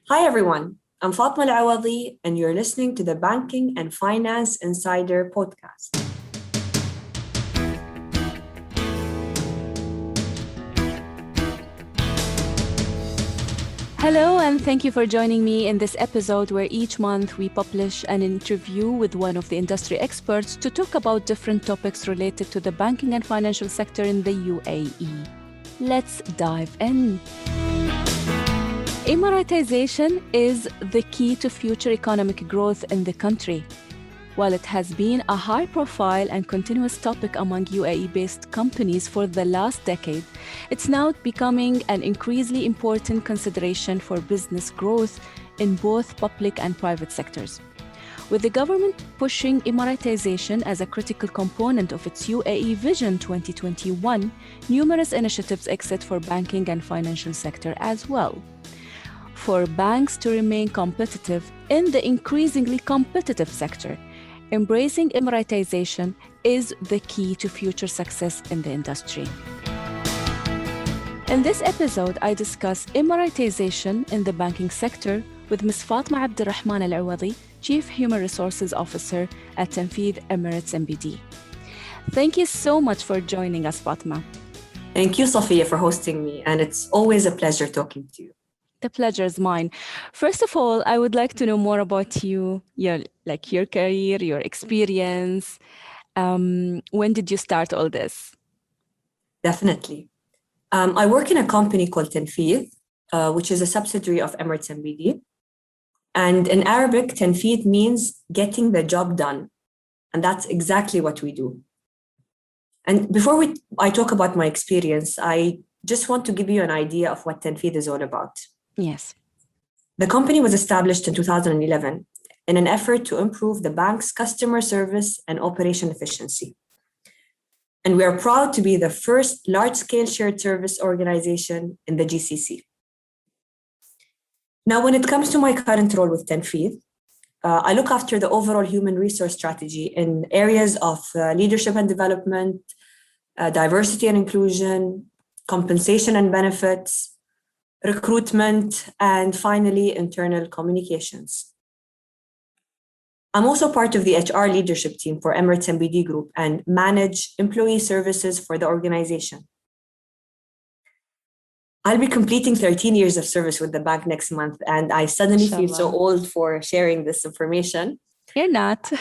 Hi everyone, I'm Fatima Al Awadhi and you're listening to the Banking and Finance Insider podcast. Hello, and thank you for joining me in this episode where each month we publish an interview with one of the industry experts to talk about different topics related to the banking and financial sector in the UAE. Let's dive in. Emiratisation is the key to future economic growth in the country. While it has been a high-profile and continuous topic among UAE-based companies for the last decade, it's now becoming an increasingly important consideration for business growth in both public and private sectors. With the government pushing Emiratisation as a critical component of its UAE Vision 2021, numerous initiatives exist for banking and financial sector as well. For banks to remain competitive in the increasingly competitive sector, embracing Emiratisation is the key to future success in the industry. In this episode, I discuss Emiratisation in the banking sector with Ms. Fatima Abdulrahman Al Awadhi, Chief Human Resources Officer at Tanfeeth Emirates NBD. Thank you so much for joining us, Fatima. Thank you, Sophia, for hosting me, and it's always a pleasure talking to you. The pleasure is mine. First of all, I would like to know more about you, your career, your experience. When did you start all this? Definitely. I work in a company called Tanfeeth, which is a subsidiary of Emirates NBD. And in Arabic, Tanfeeth means getting the job done. And that's exactly what we do. And before I talk about my experience, I just want to give you an idea of what Tanfeeth is all about. Yes. The company was established in 2011 in an effort to improve the bank's customer service and operation efficiency. And we are proud to be the first large-scale shared service organization in the GCC. Now, when it comes to my current role with Tanfeeth, I look after the overall human resource strategy in areas of leadership and development, diversity and inclusion, compensation and benefits, recruitment, and finally, internal communications. I'm also part of the HR leadership team for Emirates NBD Group and manage employee services for the organization. I'll be completing 13 years of service with the bank next month, and I suddenly feel so old for sharing this information. You're not.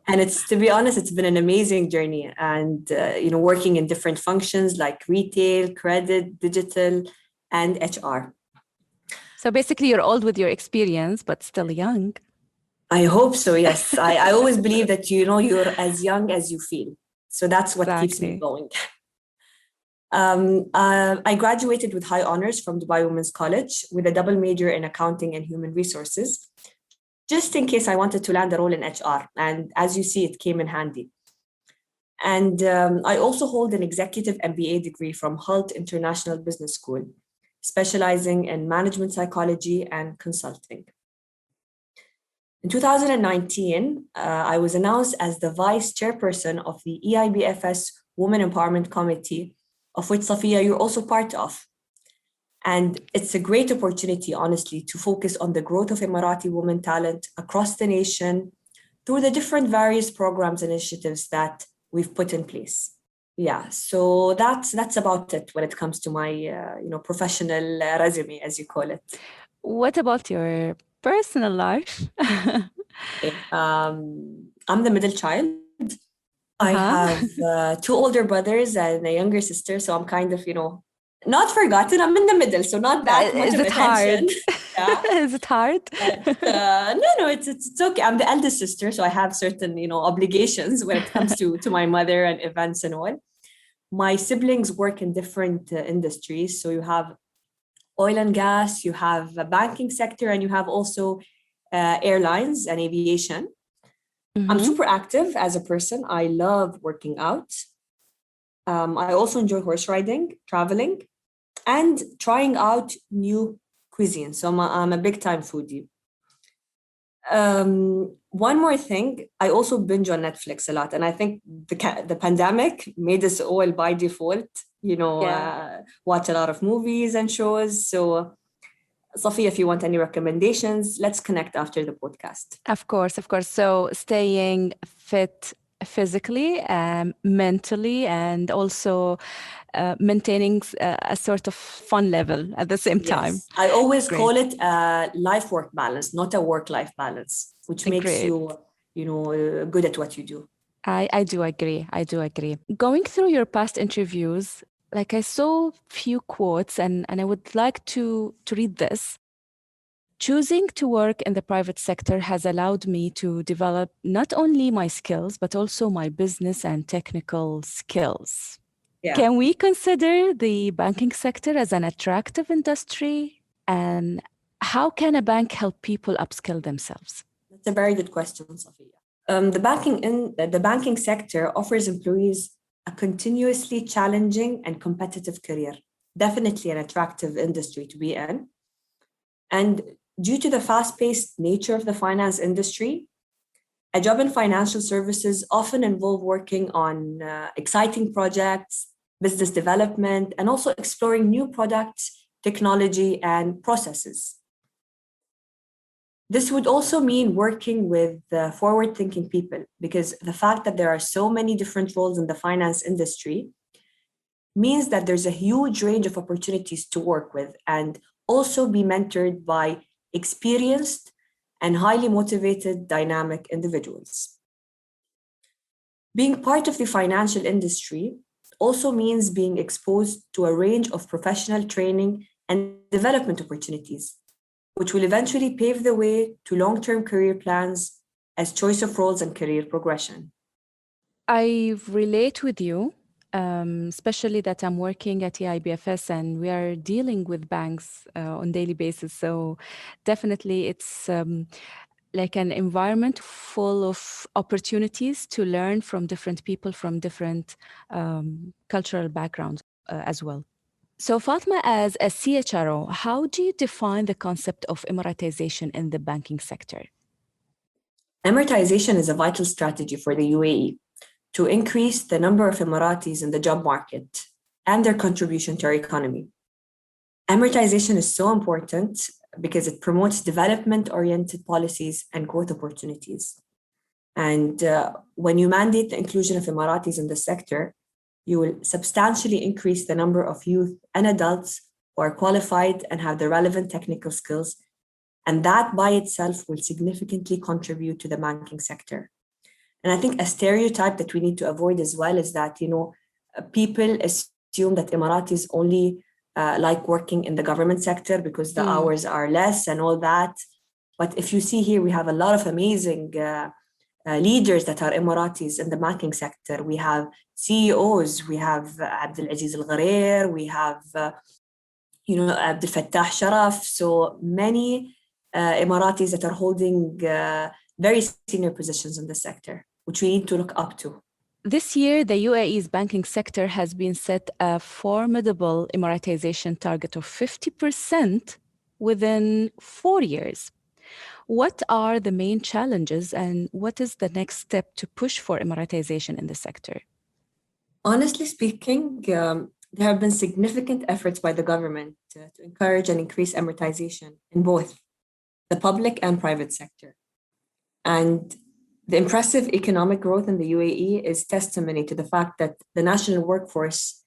And to be honest, it's been an amazing journey. And, working in different functions like retail, credit, digital, and HR. So basically, you're old with your experience, but still young. I hope so, yes. I always believe that, you're as young as you feel. So that's what keeps me going. I graduated with high honors from Dubai Women's College with a double major in accounting and human resources, just in case I wanted to land a role in HR. And as you see, it came in handy. And I also hold an executive MBA degree from Hult International Business School, specializing in management psychology and consulting. In 2019, I was announced as the vice chairperson of the EIBFS Women Empowerment Committee, of which, Safiya, you're also part of. And it's a great opportunity, honestly, to focus on the growth of Emirati women talent across the nation through the different various programs and initiatives that we've put in place. Yeah, so that's about it when it comes to my professional resume, as you call it. What about your personal life? I'm the middle child. I have two older brothers and a younger sister, so I'm kind of not forgotten. I'm in the middle, so not that much of attention. Yeah. Is it hard? No, it's okay. I'm the eldest sister, so I have certain obligations when it comes to my mother and events and all. My siblings work in different industries, so you have oil and gas, you have a banking sector, and you have also airlines and aviation. Mm-hmm. I'm super active as a person. I love working out. I also enjoy horse riding, traveling, and trying out new cuisine. So I'm a big time foodie. One more thing, I also binge on Netflix a lot. And I think the pandemic made us all by default, watch a lot of movies and shows. So Sophia, if you want any recommendations, let's connect after the podcast. Of course, of course. So staying fit physically, mentally, and also maintaining a sort of fun level at the same time. Yes, I always Great. call it a life-work balance, not a work-life balance, which makes Great. you, good at what you do. I do agree. I do agree. Going through your past interviews, like I saw few quotes and I would like to read this. Choosing to work in the private sector has allowed me to develop not only my skills, but also my business and technical skills. Yeah, Can we consider the banking sector as an attractive industry? And how can a bank help people upskill themselves? that's a very good question, Sophia. The banking sector offers employees a continuously challenging and competitive career. Definitely an attractive industry to be in. And due to the fast-paced nature of the finance industry, a job in financial services often involve working on exciting projects, business development, and also exploring new products, technology, and processes. This would also mean working with forward-thinking people, because the fact that there are so many different roles in the finance industry means that there's a huge range of opportunities to work with and also be mentored by experienced and highly motivated, dynamic individuals. Being part of the financial industry also means being exposed to a range of professional training and development opportunities, which will eventually pave the way to long-term career plans as choice of roles and career progression. I relate with you, especially that I'm working at EIBFS and we are dealing with banks on daily basis. So definitely it's like an environment full of opportunities to learn from different people from different cultural backgrounds as well. So Fatma, as a CHRO, how do you define the concept of Emiratisation in the banking sector? Amortization is a vital strategy for the UAE to increase the number of Emiratis in the job market and their contribution to our economy. Amortization is so important because it promotes development-oriented policies and growth opportunities. And when you mandate the inclusion of Emiratis in the sector, you will substantially increase the number of youth and adults who are qualified and have the relevant technical skills. And that by itself will significantly contribute to the banking sector. And I think a stereotype that we need to avoid as well is that, people assume that Emiratis only like working in the government sector because the hours are less and all that. But if you see here, we have a lot of amazing leaders that are Emiratis in the banking sector. We have CEOs, we have Abdulaziz Al Ghareer, we have, Abdel Fattah Sharaf. So many Emiratis that are holding very senior positions in the sector, which we need to look up to. This year, the UAE's banking sector has been set a formidable Emiratisation target of 50% within 4 years. What are the main challenges and what is the next step to push for Emiratisation in the sector? Honestly speaking, there have been significant efforts by the government to encourage and increase amortization in both the public and private sector. And the impressive economic growth in the UAE is testimony to the fact that the national workforce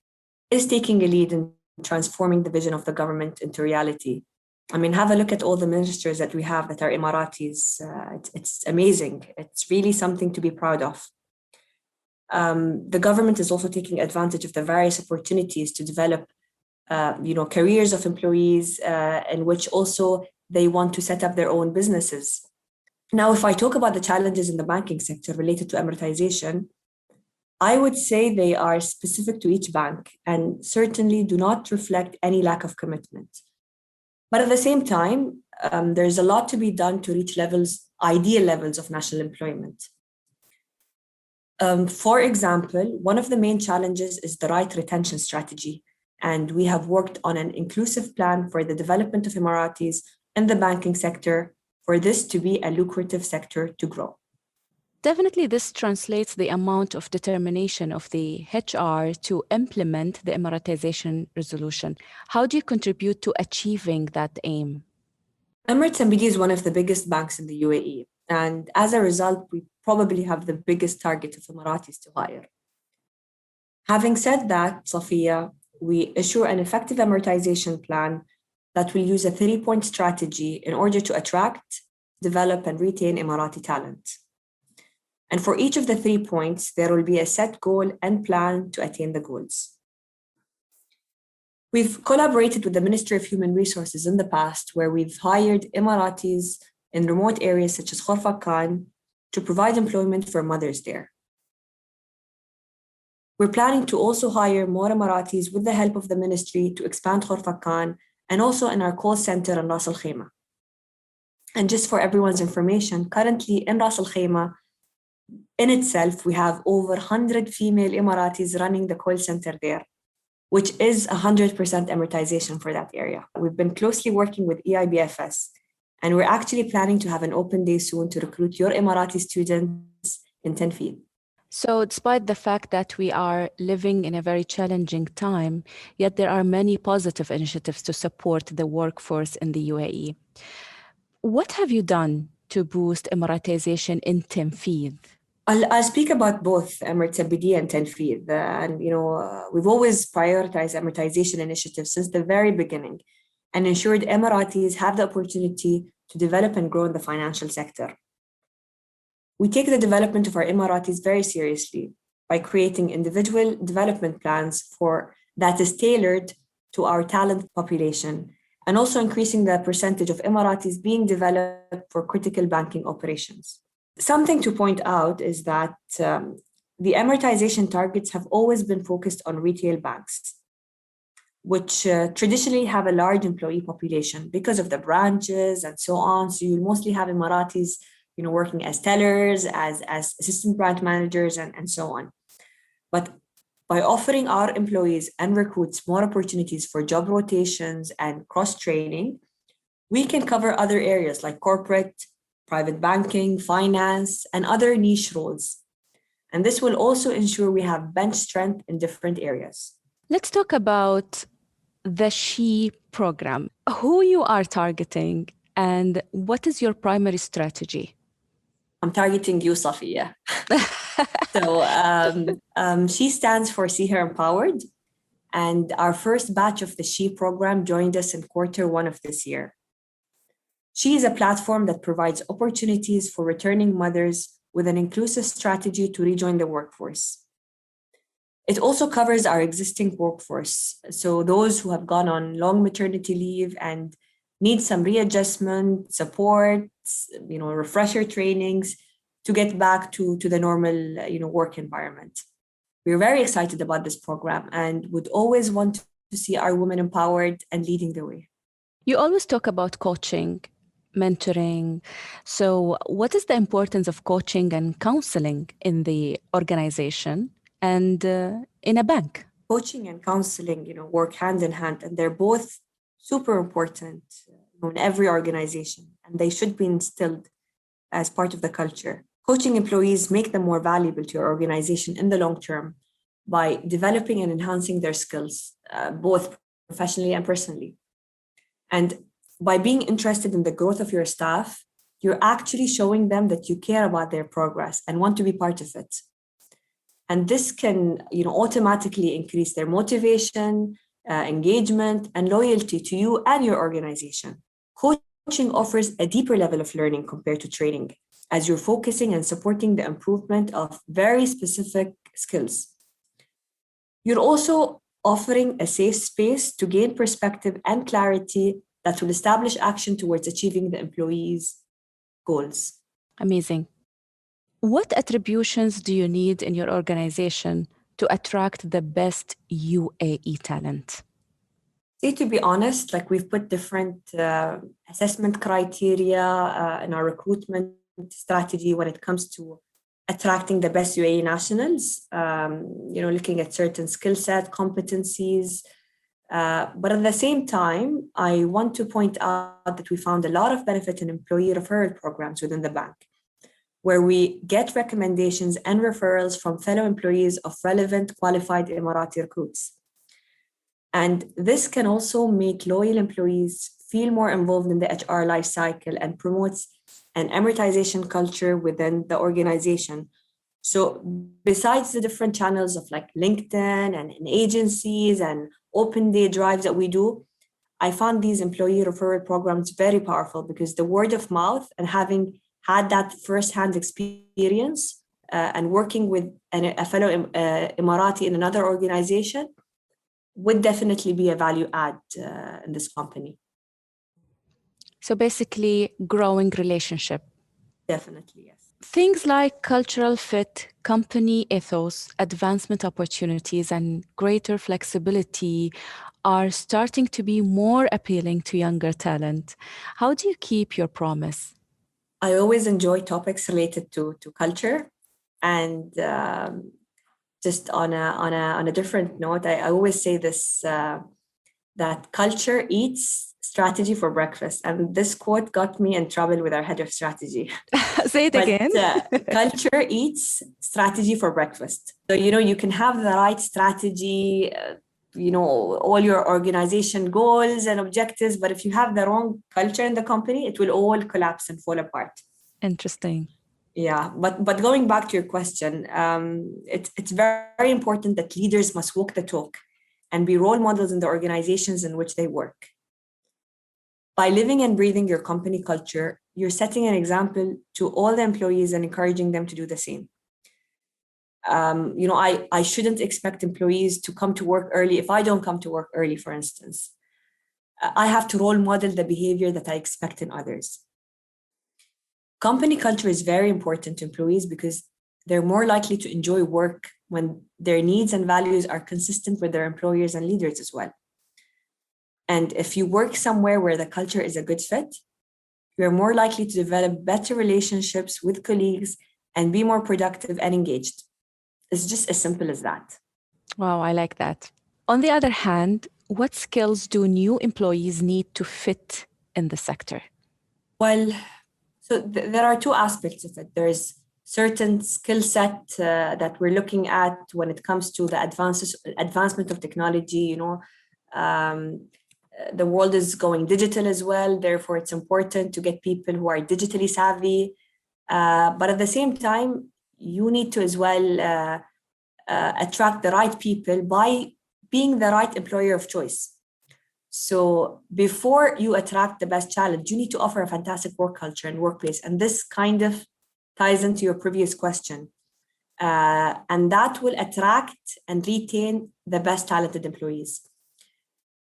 is taking a lead in transforming the vision of the government into reality. I mean, have a look at all the ministers that we have that are Emiratis. It's amazing. It's really something to be proud of. The government is also taking advantage of the various opportunities to develop, careers of employees in which also they want to set up their own businesses. Now, if I talk about the challenges in the banking sector related to amortization, I would say they are specific to each bank and certainly do not reflect any lack of commitment. But at the same time, there's a lot to be done to reach ideal levels of national employment. For example, one of the main challenges is the right retention strategy. And we have worked on an inclusive plan for the development of Emiratis in the banking sector for this to be a lucrative sector to grow. Definitely, this translates the amount of determination of the HR to implement the Emiratisation resolution. How do you contribute to achieving that aim? Emirates NBD is one of the biggest banks in the UAE, and as a result, we probably have the biggest target of Emiratis to hire. Having said that, Safia, we issue an effective amortization plan that will use a 3-point strategy in order to attract, develop, and retain Emirati talent. And for each of the 3 points, there will be a set goal and plan to attain the goals. We've collaborated with the Ministry of Human Resources in the past, where we've hired Emiratis in remote areas such as Khorfakkan to provide employment for mothers there. We're planning to also hire more Emiratis with the help of the ministry to expand Khorfakkan and also in our call center in Ras Al Khaimah. And just for everyone's information, currently in Ras Al Khaimah, in itself, we have over 100 female Emiratis running the call center there, which is 100% amortization for that area. We've been closely working with EIBFS, and we're actually planning to have an open day soon to recruit your Emirati students in Tanfeeth. So despite the fact that we are living in a very challenging time, yet there are many positive initiatives to support the workforce in the UAE. What have you done to boost Emiratisation in Tanfeeth? I'll speak about both Emirates NBD and Tanfeeth. We've always prioritized amortization initiatives since the very beginning and ensured Emiratis have the opportunity to develop and grow in the financial sector. We take the development of our Emiratis very seriously by creating individual development plans that is tailored to our talent population, and also increasing the percentage of Emiratis being developed for critical banking operations. Something to point out is that the amortization targets have always been focused on retail banks, which traditionally have a large employee population because of the branches and so on. So you mostly have Emiratis working as tellers, as assistant branch managers, and so on. But by offering our employees and recruits more opportunities for job rotations and cross-training, we can cover other areas like corporate, private banking, finance, and other niche roles. And this will also ensure we have bench strength in different areas. Let's talk about the SHE program. Who you are targeting and what is your primary strategy? I'm targeting you, Safiya. So SHE stands for See Her Empowered. And our first batch of the SHE program joined us in Q1 of this year. SHE is a platform that provides opportunities for returning mothers with an inclusive strategy to rejoin the workforce. It also covers our existing workforce, so those who have gone on long maternity leave and need some readjustment, support, refresher trainings to get back to the normal, work environment. We're very excited about this program and would always want to see our women empowered and leading the way. You always talk about coaching, mentoring. So what is the importance of coaching and counseling in the organization and in a bank? Coaching and counseling, work hand in hand, and they're both super important in every organization, and they should be instilled as part of the culture. Coaching employees make them more valuable to your organization in the long term by developing and enhancing their skills, both professionally and personally. And by being interested in the growth of your staff, you're actually showing them that you care about their progress and want to be part of it. And this can, automatically increase their motivation, engagement, and loyalty to you and your organization. Coaching offers a deeper level of learning compared to training, as you're focusing and supporting the improvement of very specific skills. You're also offering a safe space to gain perspective and clarity that will establish action towards achieving the employees' goals. Amazing. What attributions do you need in your organization to attract the best UAE talent? See, to be honest, we've put different assessment criteria in our recruitment strategy when it comes to attracting the best UAE nationals, looking at certain skill set, competencies. But at the same time, I want to point out that we found a lot of benefit in employee referral programs within the bank, where we get recommendations and referrals from fellow employees of relevant qualified Emirati recruits. And this can also make loyal employees feel more involved in the HR life cycle and promotes an Emiratisation culture within the organization. So besides the different channels of like LinkedIn and agencies and open day drives that we do, I found these employee referral programs very powerful because the word of mouth and having had that firsthand experience and working with a fellow Emirati in another organization would definitely be a value add in this company. So basically, growing relationship. Definitely, yes. Things like cultural fit, company ethos, advancement opportunities, and greater flexibility are starting to be more appealing to younger talent. How do you keep your promise? I always enjoy topics related to culture. And just on a different note, I always say this, that culture eats strategy for breakfast. And this quote got me in trouble with our head of strategy. Say it again. Culture eats strategy for breakfast. So, you can have the right strategy, all your organization goals and objectives, but if you have the wrong culture in the company, it will all collapse and fall apart. Interesting. Yeah, but going back to your question, it's very important that leaders must walk the talk and be role models in the organizations in which they work. By living and breathing your company culture, you're setting an example to all the employees and encouraging them to do the same. I shouldn't expect employees to come to work early if I don't come to work early, for instance. I have to role model the behavior that I expect in others. Company culture is very important to employees because they're more likely to enjoy work when their needs and values are consistent with their employers and leaders as well. And if you work somewhere where the culture is a good fit, you're more likely to develop better relationships with colleagues and be more productive and engaged. It's just as simple as that. Wow, I like that. On the other hand, what skills do new employees need to fit in the sector? Well, so there are two aspects of it. There's certain skill set that we're looking at when it comes to the advancement of technology. The world is going digital as well. Therefore, it's important to get people who are digitally savvy. But at the same time, you need to as well attract the right people by being the right employer of choice. So before you attract the best talent, you need to offer a fantastic work culture and workplace. And this kind of ties into your previous question. And that will attract and retain the best talented employees.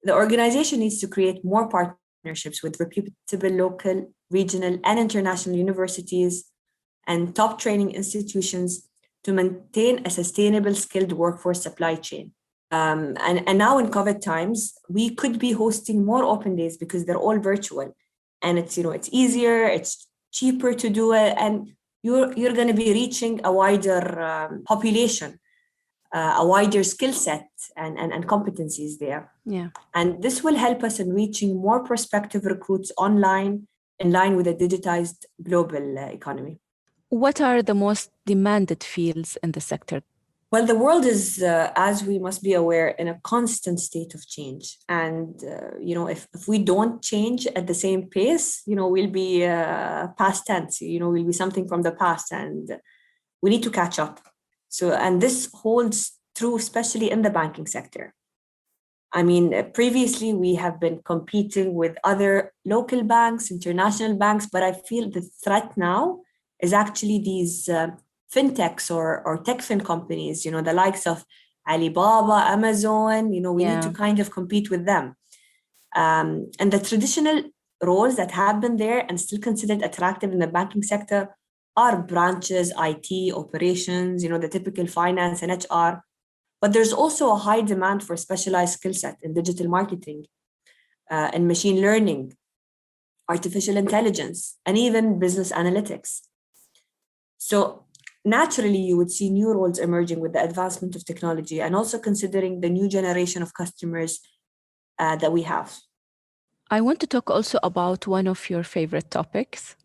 The organization needs to create more partnerships with reputable local, regional, and international universities and top training institutions to maintain a sustainable skilled workforce supply chain. And now in COVID times, we could be hosting more open days because they're all virtual, and it's easier, it's cheaper to do it, and you're going to be reaching a wider population, a wider skill set and competencies there. Yeah, and this will help us in reaching more prospective recruits online in line with a digitized global economy. What are the most demanded fields in the sector? Well, the world is, as we must be aware, in a constant state of change. And, if we don't change at the same pace, we'll be past tense, we'll be something from the past, and we need to catch up. So, and this holds true, especially in the banking sector. I mean, previously we have been competing with other local banks, international banks, but I feel the threat now is actually these fintechs or tech fin companies, the likes of Alibaba, Amazon, we need to kind of compete with them. And the traditional roles that have been there and still considered attractive in the banking sector are branches, IT, operations, the typical finance and HR. But there's also a high demand for specialized skill set in digital marketing, and machine learning, artificial intelligence, and even business analytics. So naturally, you would see new roles emerging with the advancement of technology and also considering the new generation of customers that we have. I want to talk also about one of your favorite topics.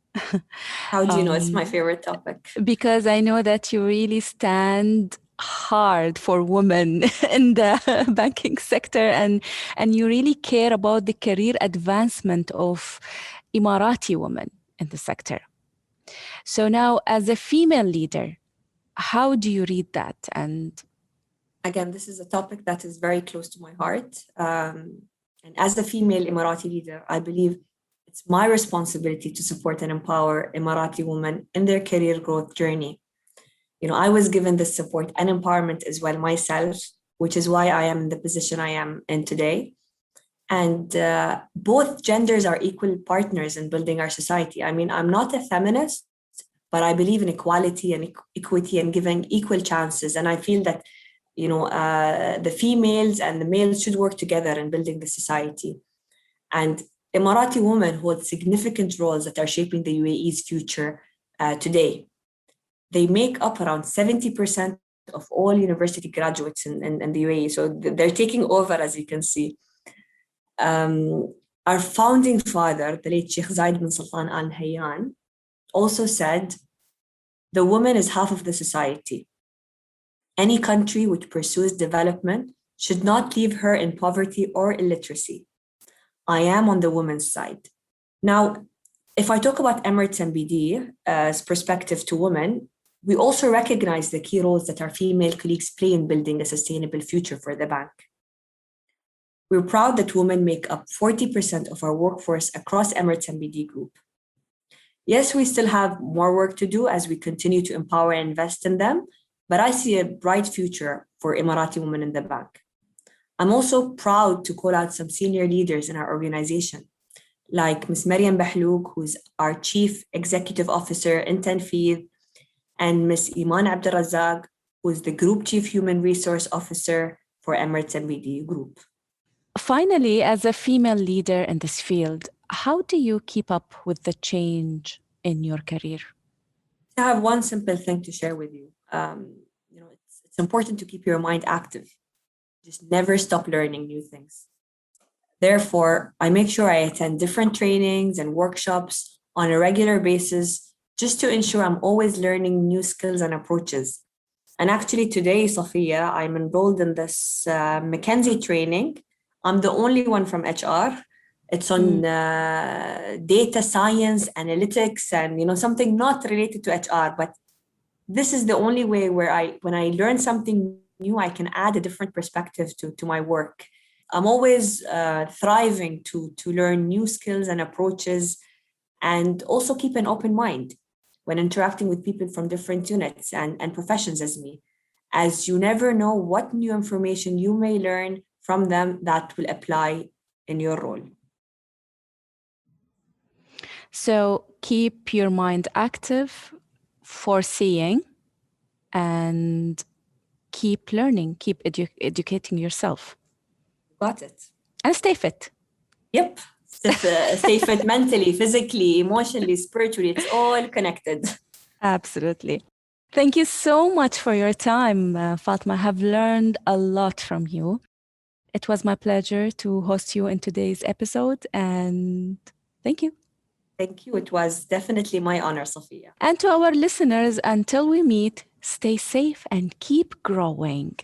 How do you know it's my favorite topic? Because I know that you really stand hard for women in the banking sector, and you really care about the career advancement of Emirati women in the sector. So now, as a female leader, how do you read that? And Again, this is a topic that is very close to my heart. And as a female Emirati leader, I believe it's my responsibility to support and empower Emirati women in their career growth journey. I was given this support and empowerment as well myself, which is why I am in the position I am in today. And both genders are equal partners in building our society. I mean, I'm not a feminist, but I believe in equality and equity and giving equal chances. And I feel that, the females and the males should work together in building the society. And Emirati women hold significant roles that are shaping the UAE's future today. They make up around 70% of all university graduates in the UAE. So they're taking over, as you can see. Our founding father, the late Sheikh Zayed bin Sultan Al Nahyan, also said, the woman is half of the society. Any country which pursues development should not leave her in poverty or illiteracy. I am on the woman's side. Now, if I talk about Emirates NBD's perspective to women, we also recognize the key roles that our female colleagues play in building a sustainable future for the bank. We're proud that women make up 40% of our workforce across Emirates NBD Group. Yes, we still have more work to do as we continue to empower and invest in them, but I see a bright future for Emirati women in the bank. I'm also proud to call out some senior leaders in our organization, like Ms. Maryam Bahlouk, who's our Chief Executive Officer in Tanfeeth, and Ms. Iman Abdulrazak, who is the Group Chief Human Resource Officer for Emirates NBD Group. Finally, as a female leader in this field, how do you keep up with the change in your career? I have one simple thing to share with you. It's important to keep your mind active. Just never stop learning new things. Therefore, I make sure I attend different trainings and workshops on a regular basis just to ensure I'm always learning new skills and approaches. And actually today, Sophia, I'm enrolled in this McKinsey training. I'm the only one from HR. It's on data science, analytics, and something not related to HR. But this is the only way where when I learn something new, I can add a different perspective to my work. I'm always thriving to learn new skills and approaches, and also keep an open mind when interacting with people from different units and professions as me, as you never know what new information you may learn from them that will apply in your role. So keep your mind active, foreseeing, and keep learning, keep educating yourself. Got it. And stay fit. Yep. Stay fit mentally, physically, emotionally, spiritually. It's all connected. Absolutely. Thank you so much for your time, Fatima. I have learned a lot from you. It was my pleasure to host you in today's episode, and thank you. Thank you. It was definitely my honor, Sophia. And to our listeners, until we meet, stay safe and keep growing.